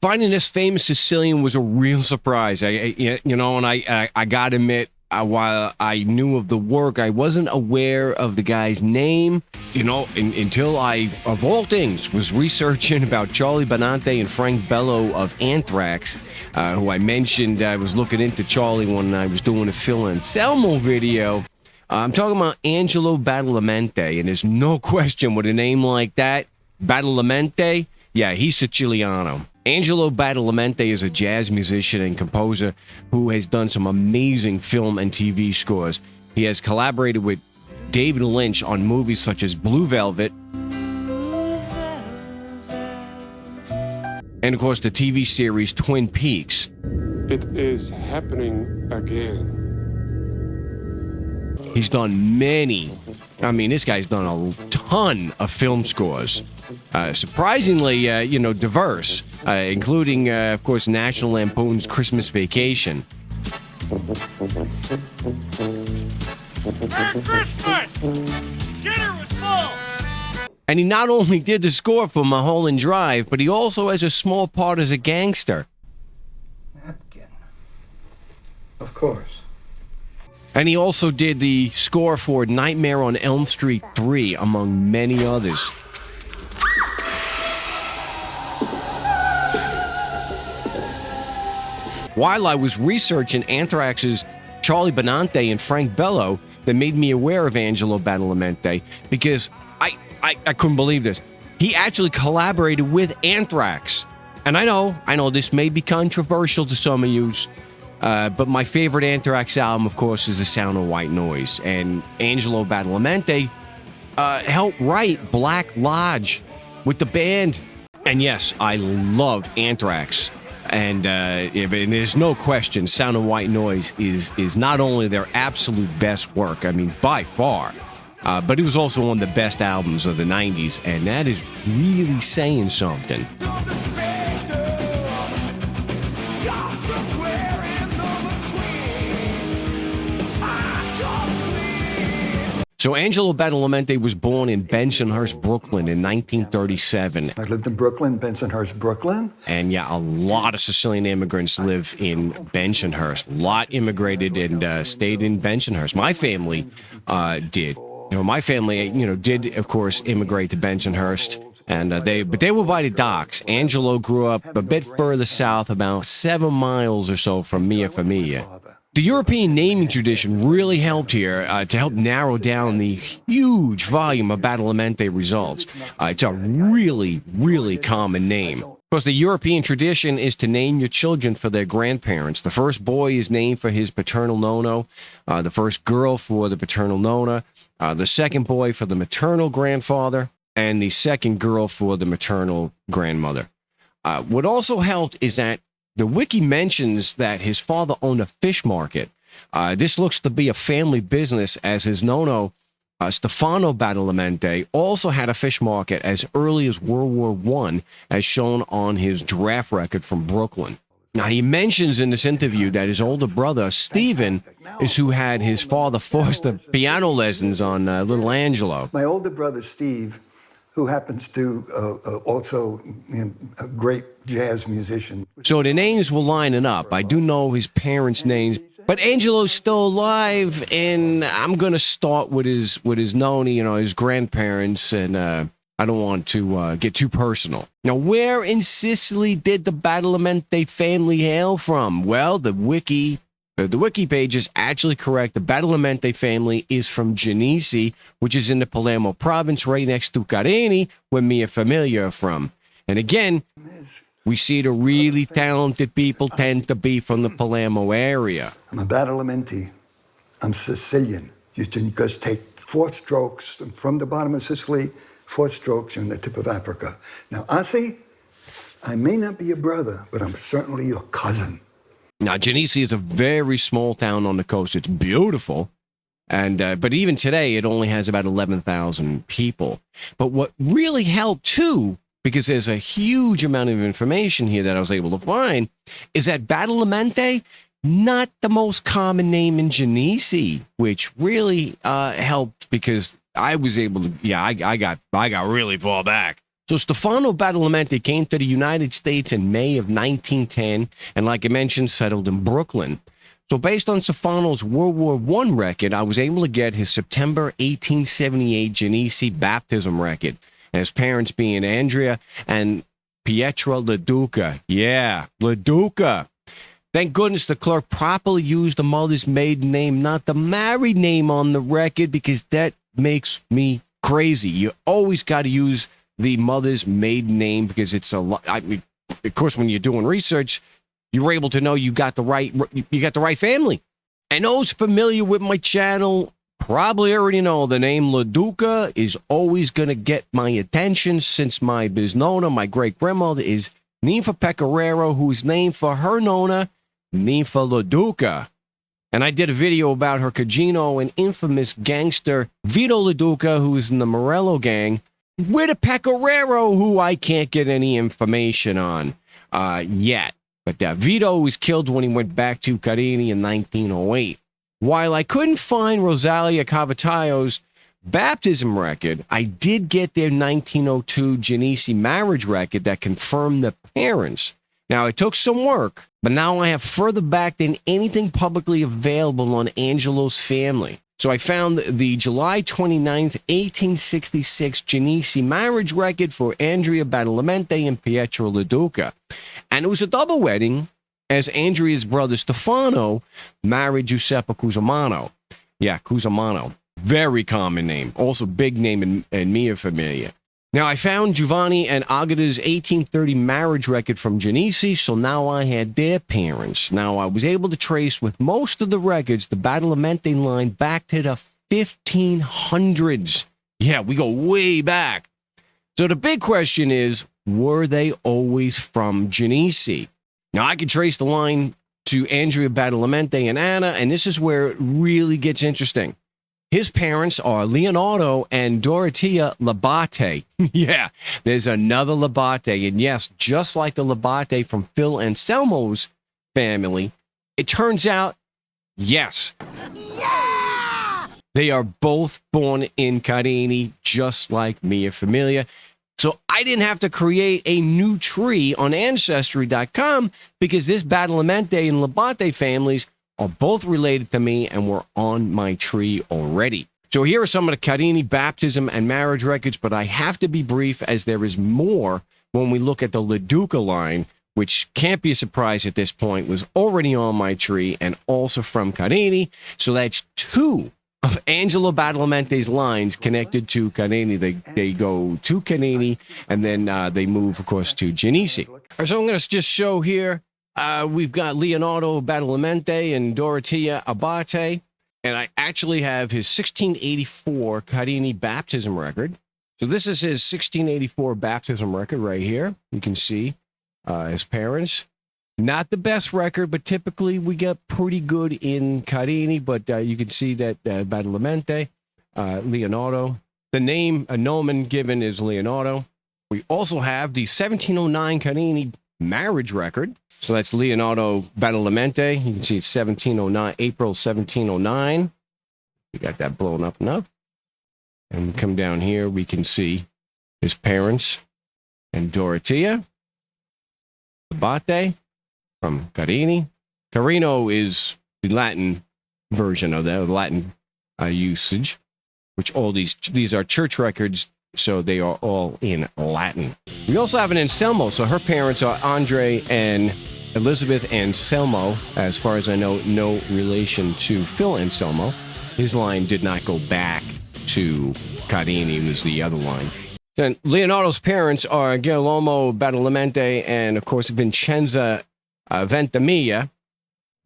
Finding this famous Sicilian was a real surprise. I got to admit, while I knew of the work, I wasn't aware of the guy's name, until I, of all things, was researching about Charlie Benante and Frank Bello of Anthrax, who I mentioned. I was looking into Charlie when I was doing a Phil Anselmo video. I'm talking about Angelo Badalamenti, and there's no question with a name like that, Badalamenti, yeah, he's Siciliano. Angelo Badalamenti is a jazz musician and composer who has done some amazing film and TV scores. He has collaborated with David Lynch on movies such as Blue Velvet, and of course the TV series Twin Peaks. It is happening again. He's done this guy's done a ton of film scores. Surprisingly, diverse, including, of course, National Lampoon's Christmas Vacation. Merry Christmas! Dinner was full! And he not only did the score for Mulholland Drive, but he also has a small part as a gangster. Napkin. Of course. And he also did the score for Nightmare on Elm Street 3, among many others. While I was researching Anthrax's Charlie Benante and Frank Bello, that made me aware of Angelo Badalamenti, because I couldn't believe this. He actually collaborated with Anthrax. And I know this may be controversial to some of you, but my favorite Anthrax album, of course, is The Sound of White Noise. And Angelo Badalamenti helped write Black Lodge with the band. And yes, I love Anthrax. And there's no question, Sound of White Noise is not only their absolute best work, by far, but it was also one of the best albums of the 90s. And that is really saying something. So Angelo Badalamenti was born in Bensonhurst, Brooklyn in 1937. I lived in Brooklyn, Bensonhurst, Brooklyn. And yeah, a lot of Sicilian immigrants live in Bensonhurst. A lot immigrated and stayed in Bensonhurst. My family did. My family, did, of course, immigrate to Bensonhurst. And they were by the docks. Angelo grew up a bit further south, about 7 miles or so from Mia Famiglia. The European naming tradition really helped here to help narrow down the huge volume of Badalamenti results. It's a really, really common name. Of course, the European tradition is to name your children for their grandparents. The first boy is named for his paternal nono, the first girl for the paternal nona, the second boy for the maternal grandfather, and the second girl for the maternal grandmother. What also helped is that the wiki mentions that his father owned a fish market. This looks to be a family business, as his nono, Stefano Badalamenti, also had a fish market as early as World War I, as shown on his draft record from Brooklyn. Now, he mentions in this interview that his older brother, Stephen, is who had his father foster piano lessons on little Angelo. My older brother, Steve, who happens to also a great jazz musician. So the names were lining up. I do know his parents' names, but Angelo's still alive, and I'm going to start with his noni, his grandparents, and I don't want to get too personal. Now, where in Sicily did the Badalamenti family hail from? Well, the wiki page is actually correct. The Badalamenti family is from Genesi, which is in the Palermo province, right next to Carini, where Mia Famiglia are from. And again, we see the really talented people tend to be from the Palermo area. I'm a Badalamenti. I'm Sicilian. You can just take 4 strokes from the bottom of Sicily, 4 strokes, you're in the tip of Africa. Now, Ossie, I may not be your brother, but I'm certainly your cousin. Now, Genesi is a very small town on the coast. It's beautiful. And but even today, it only has about 11,000 people. But what really helped, too, because there's a huge amount of information here that I was able to find, is that Badalamenti, not the most common name in Genesi, which really helped because I was able to, I got really far back. So Stefano Badalamenti came to the United States in May of 1910, and like I mentioned, settled in Brooklyn. So based on Stefano's World War I record, I was able to get his September 1878 Genesi baptism record, and his parents being Andrea and Pietro Leduca. Yeah, Leduca. Thank goodness the clerk properly used the mother's maiden name, not the married name on the record, because that makes me crazy. You always got to use the mother's maiden name because it's a lot. I mean, of course, when you're doing research, you're able to know you got the right family. And those familiar with my channel probably already know the name Leduca is always going to get my attention, since my bisnona, my great-grandmother, is Ninfa Pecoraro, who's named for her nona, Ninfa Leduca. And I did a video about her cugino and infamous gangster Vito Leduca, who's in the Morello gang, with a Pecoraro who I can't get any information on yet. But Vito was killed when he went back to Carini in 1908. While I couldn't find Rosalia Cavataio's baptism record, I did get their 1902 Genesi marriage record that confirmed the parents. Now, it took some work, but now I have further back than anything publicly available on Angelo's family. So I found the July 29th, 1866 Genesi marriage record for Andrea Badalamenti and Pietro Leduca. And it was a double wedding, as Andrea's brother Stefano married Giuseppe Cusimano. Yeah, Cusimano. Very common name. Also big name in mia familia. Now, I found Giovanni and Agata's 1830 marriage record from Genesi, so now I had their parents. Now, I was able to trace with most of the records the Badalamenti line back to the 1500s. Yeah, we go way back. So the big question is, were they always from Genesi? Now, I could trace the line to Andrea Badalamenti and Anna, and this is where it really gets interesting. His parents are Leonardo and Dorothea Labate. Yeah, there's another Labate. And yes, just like the Labate from Phil Anselmo's family, it turns out, yes. Yeah! They are both born in Carini, just like Mia Familia. So I didn't have to create a new tree on Ancestry.com because this Badalamenti and Labate families are both related to me and were on my tree already. So here are some of the Carini baptism and marriage records, but I have to be brief as there is more when we look at the Leduca line, which can't be a surprise at this point, was already on my tree and also from Carini. So that's two of Angelo Badalamenti's lines connected to Carini. They go to Carini and then they move, of course, to Genesi. So I'm going to just show here. We've got Leonardo Badalamenti and Dorothea Abate, and I actually have his 1684 Carini baptism record. So this is his 1684 baptism record right here. You can see his parents. Not the best record, but typically we get pretty good in Carini, but you can see that Badalamenti, Leonardo. The name, a nomen given is Leonardo. We also have the 1709 Carini marriage record. So that's Leonardo Badalamenti. You can see it's 1709, April 1709. We got that blown up enough. And we come down here, we can see his parents and Dorothea Abate from Carini. Carino is the Latin version of that, Latin usage, which all these are church records, so they are all in Latin. We also have an Anselmo, so her parents are Andre and Elizabeth Anselmo. As far as I know, no relation to Phil Anselmo. His line did not go back to Carini, it was the other line. Then Leonardo's parents are Girolamo Badalamenti and, of course, Vincenza Ventimiglia.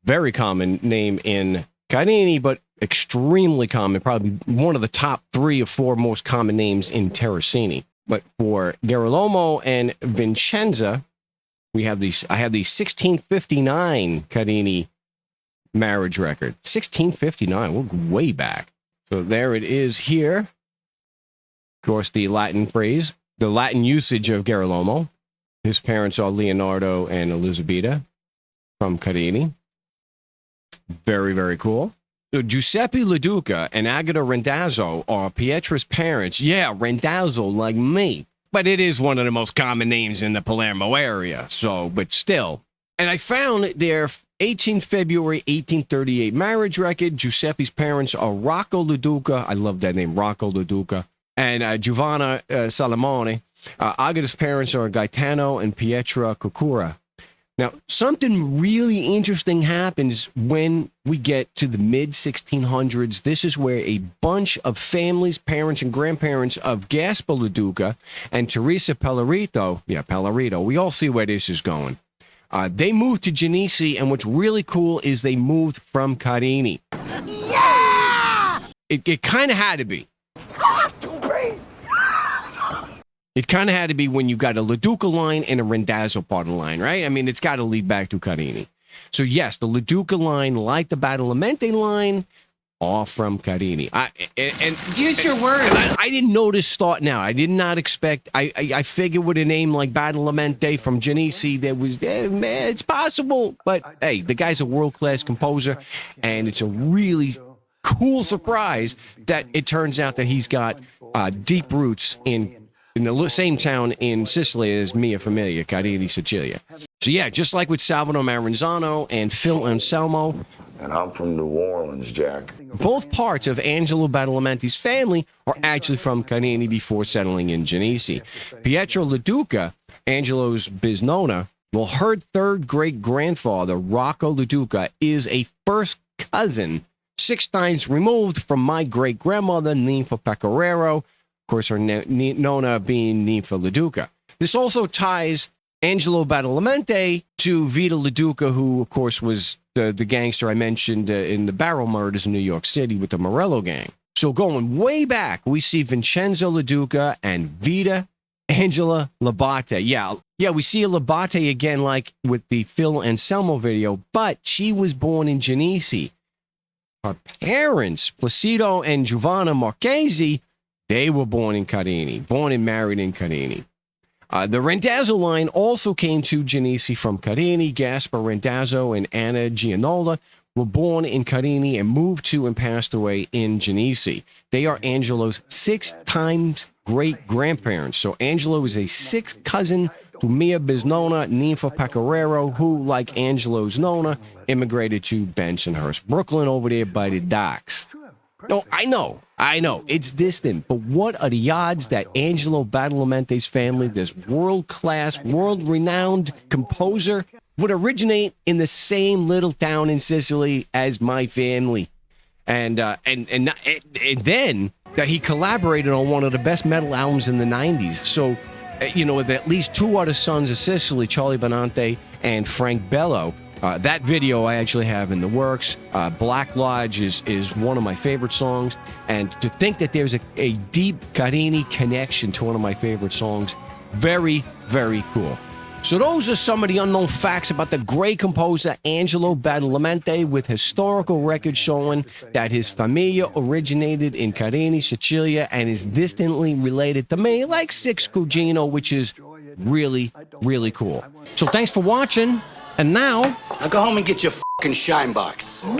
Very common name in Carini, but extremely common, probably one of the top 3 or 4 most common names in Terracini. But for Girolamo and Vincenza, I have the 1659 Carini marriage record. 1659, we're way back. So there it is here. Of course, the Latin phrase, the Latin usage of Girolamo. His parents are Leonardo and Elisabetta from Carini. Very, very cool. So Giuseppe Leduca and Agata Rendazzo are Pietra's parents. Yeah, Rendazzo, like me. but it is one of the most common names in the Palermo area. So, but still. And I found their 18 February 1838 marriage record. Giuseppe's parents are Rocco Luduca. I love that name, Rocco Luduca. And Giovanna Salamone. Agata's parents are Gaetano and Pietra Cocura. Now, something really interesting happens when we get to the mid-1600s. This is where a bunch of families, parents, and grandparents of Gaspar Luduca and Teresa Pellerito, we all see where this is going. They moved to Genesee, and what's really cool is they moved from Carini. Yeah! It kind of had to be. It kind of had to be when you got a Leduca line and a Rendazzo part of the line, right? I mean, it's got to lead back to Carini. So, yes, the Leduca line, like the Badalamenti line, all from Carini. Use your words. I didn't know this thought now. I did not expect. I figured with a name like Badalamenti from Genesee, there was, it's possible. But, hey, the guy's a world-class composer, and it's a really cool surprise that it turns out that he's got deep roots in the same town in Sicily as Mia Familia, Carini, Sicilia. So, yeah, just like with Salvador Maranzano and Phil Anselmo. And I'm from New Orleans, Jack. Both parts of Angelo Badalamenti's family are actually from Carini before settling in Genesee. Pietro Leduca, Angelo's bisnonna, well, her third great-grandfather, Rocco Leduca, is a first cousin 6 times removed from my great-grandmother, Ninfa Pecoraro, of course, her nonna being Ninfa Leduca. This also ties Angelo Badalamenti to Vita Leduca, who, of course, was the gangster I mentioned in the Barrow murders in New York City with the Morello gang. So going way back, we see Vincenzo Leduca and Vita Angela Labate. Yeah, we see a Labate again, like with the Phil Anselmo video, but she was born in Genesee. Her parents, Placido and Giovanna Marchesi, they were born in Carini, born and married in Carini. The Rendazzo line also came to Genesee from Carini. Gaspar Rendazzo and Anna Gianola were born in Carini and moved to and passed away in Genesee. They are Angelo's 6 times great-grandparents. So Angelo is a 6th cousin to Mia Bisnonna, Ninfa Pecoraro, who, like Angelo's nonna, immigrated to Bensonhurst, Brooklyn, over there by the docks. No, I know, it's distant, but what are the odds that Angelo Badalamenti's family, this world-class, world-renowned composer, would originate in the same little town in Sicily as my family? And then that he collaborated on one of the best metal albums in the 90s. So, with at least 2 other sons of Sicily, Charlie Benante and Frank Bello. That video I actually have in the works. Black Lodge is one of my favorite songs. And to think that there's a deep Carini connection to one of my favorite songs, very, very cool. So those are some of the unknown facts about the great composer Angelo Badalamenti, with historical records showing that his familia originated in Carini, Sicilia, and is distantly related to me, like Six Cugino, which is really, really cool. So thanks for watching. And now go home and get your fucking shine box.